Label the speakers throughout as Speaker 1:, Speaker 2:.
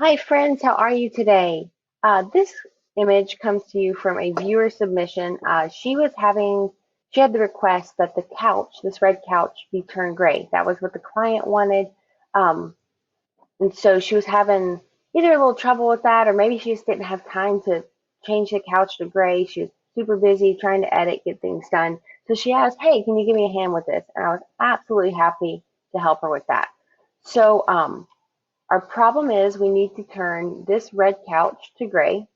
Speaker 1: Hi friends, how are you today? This image comes to you from a viewer submission. She had the request that the couch, this red couch, be turned gray. That was what the client wanted. Um, and so she was having either a little trouble with that, or maybe she just didn't have time to change the couch to gray. She was super busy trying to edit, get things done. So she asked, hey, can you give me a hand with this? And I was absolutely happy to help her with that. So our problem is we need to turn this red couch to gray,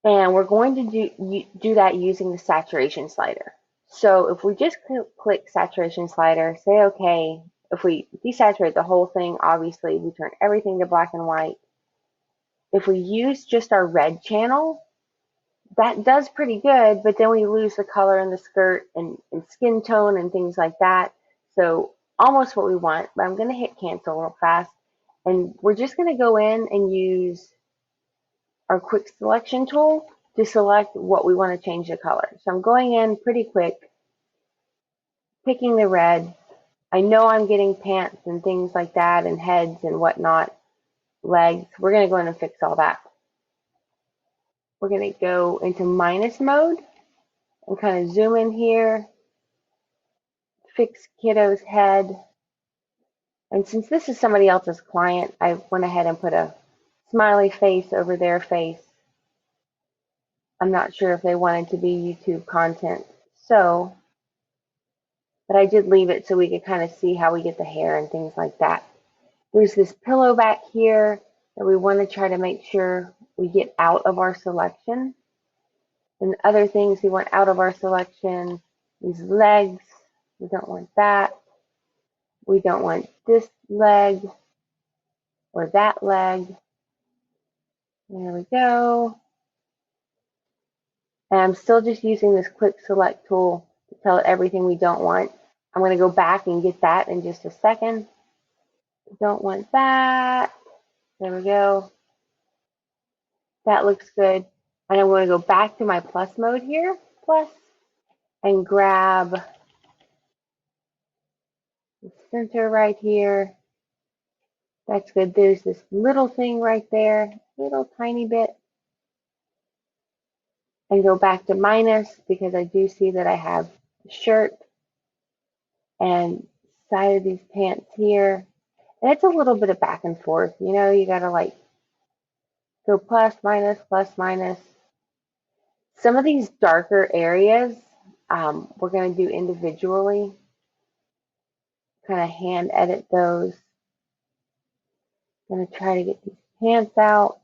Speaker 1: and we're going to do that using the saturation slider. So if we just click saturation slider, say okay, if we desaturate the whole thing, obviously we turn everything to black and white. If we use just our red channel, that does pretty good, but then we lose the color in the skirt and skin tone and things like that. So almost what we want, but I'm going to hit cancel real fast. And we're just going to go in and use our quick selection tool to select what we want to change the color. So I'm going in pretty quick, picking the red. I know I'm getting pants and things like that and heads and whatnot, legs. We're going to go in and fix all that. We're going to go into minus mode and kind of zoom in here, fix kiddo's head. And since this is somebody else's client, I went ahead and put a smiley face over their face. I'm not sure if they wanted to be YouTube content. So, but I did leave it so we could kind of see how we get the hair and things like that. There's this pillow back here that we want to try to make sure we get out of our selection. And other things we want out of our selection, these legs, we don't want that. We don't want this leg or that leg. There we go. And I'm still just using this quick select tool to tell it everything we don't want. I'm going to go back and get that in just a second. Don't want that. There we go. That looks good. And I'm going to go back to my plus mode here, plus, and grab the center right here. That's good. There's this little thing right there, little tiny bit. And go back to minus because I do see that I have the shirt and side of these pants here. And it's a little bit of back and forth. You know, you got to like go plus, minus, plus, minus. Some of these darker areas we're going to do individually, kind of hand edit those. I'm going to try to get these pants out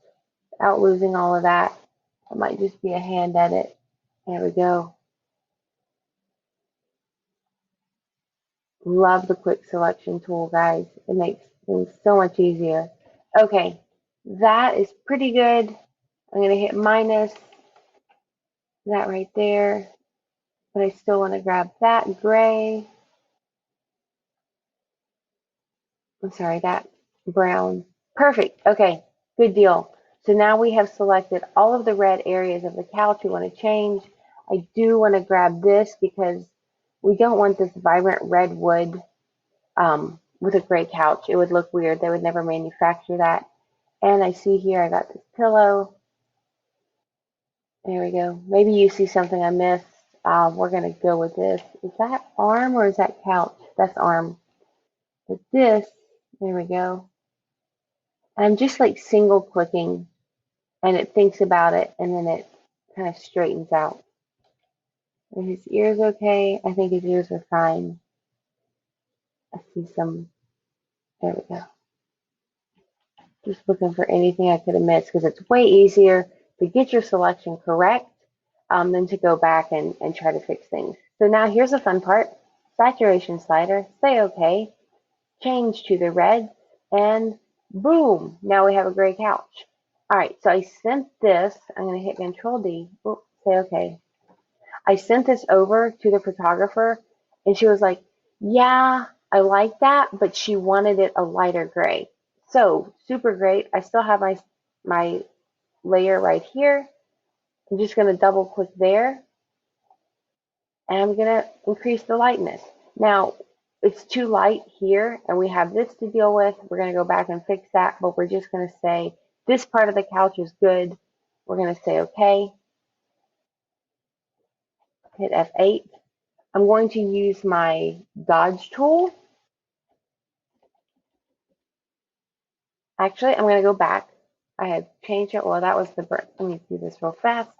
Speaker 1: without losing all of that. It might just be a hand edit. There we go. Love the quick selection tool, guys. It makes things so much easier. Okay, that is pretty good. I'm going to hit minus that right there, but I still want to grab that gray. I'm sorry, that brown. Perfect. Okay, good deal. So now we have selected all of the red areas of the couch we want to change. I do want to grab this because we don't want this vibrant red wood with a gray couch. It would look weird. They would never manufacture that. And I see here I got this pillow. There we go. Maybe you see something I missed. We're going to go with this. Is that arm or is that couch? That's arm. But this, there we go. I'm just like single clicking and it thinks about it and then it kind of straightens out. Are his ears okay? I think his ears are fine. I see some, there we go. Just looking for anything I could have missed because it's way easier to get your selection correct than to go back and try to fix things. So now here's the fun part. Saturation slider, say okay, change to the red, and boom, now we have a gray couch. All right, so I sent this, I'm going to hit Control D, oops, say okay. I sent this over to the photographer, and she was like, yeah, I like that, but she wanted it a lighter gray. So, super great. I still have my layer right here. I'm just going to double click there, and I'm going to increase the lightness. Now, it's too light here and we have this to deal with. We're going to go back and fix that, but we're just going to say this part of the couch is good. We're going to say okay, hit F8. I'm going to use my dodge tool. Actually, I'm going to go back. I had changed it. Well, that was the burn. Let me do this real fast.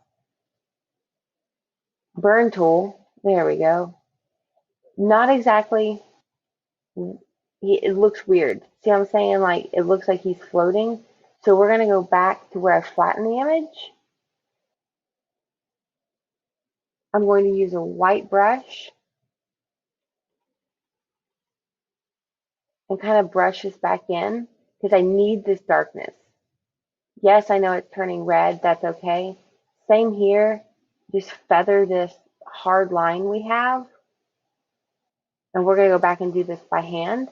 Speaker 1: Burn tool. There we go. Not exactly. It looks weird. See what I'm saying? Like, it looks like he's floating. So we're going to go back to where I flattened the image. I'm going to use a white brush and kind of brush this back in because I need this darkness. Yes, I know it's turning red. That's okay. Same here. Just feather this hard line we have. And we're going to go back and do this by hand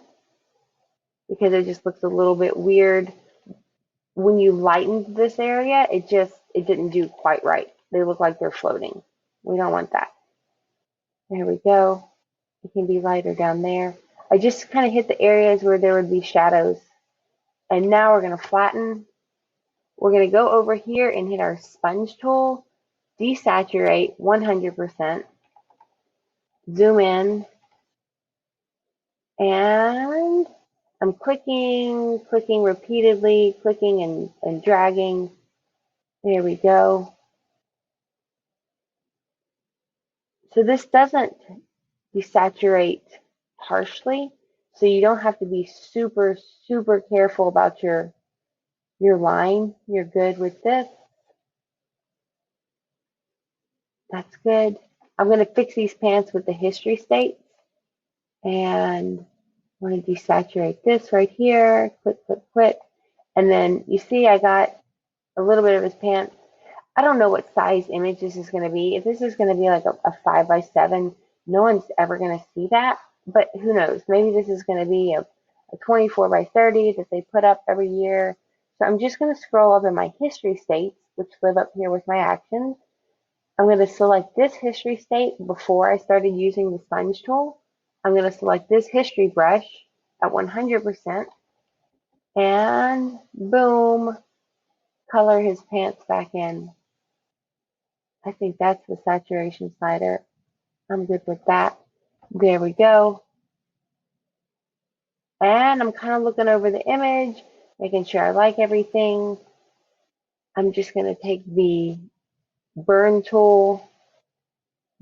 Speaker 1: because it just looks a little bit weird. When you lightened this area, it didn't do quite right. They look like they're floating. We don't want that. There we go. It can be lighter down there. I just kind of hit the areas where there would be shadows. And now we're going to flatten. We're going to go over here and hit our sponge tool, desaturate 100%, zoom in, and I'm clicking repeatedly, clicking and dragging. There we go. So this doesn't desaturate harshly, so you don't have to be super, super careful about your line. You're good with this. That's good. I'm going to fix these pants with the history states. And I'm going to desaturate this right here. Click, click, click. And then you see I got a little bit of his pants. I don't know what size image this is going to be. If this is going to be like a 5x7, no one's ever going to see that. But who knows? Maybe this is going to be a 24x30 that they put up every year. So I'm just going to scroll up in my history states, which live up here with my actions. I'm going to select this history state before I started using the sponge tool. I'm going to select this history brush at 100% and boom, color his pants back in. I think that's the saturation slider. I'm good with that. There we go. And I'm kind of looking over the image, making sure I like everything. I'm just going to take the burn tool,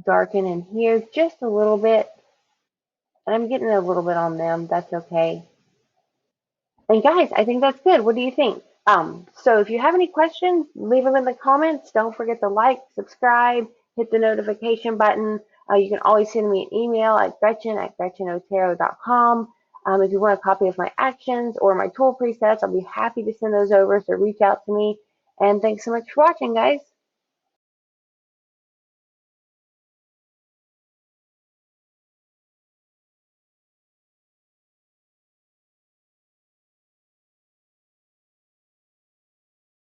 Speaker 1: darken in here just a little bit. And I'm getting a little bit on them. That's okay. And guys, I think that's good. What do you think? So if you have any questions, leave them in the comments. Don't forget to like, subscribe, hit the notification button. You can always send me an email at gretchen@gretchenotero.com. If you want a copy of my actions or my tool presets, I'll be happy to send those over. So reach out to me. And thanks so much for watching, guys.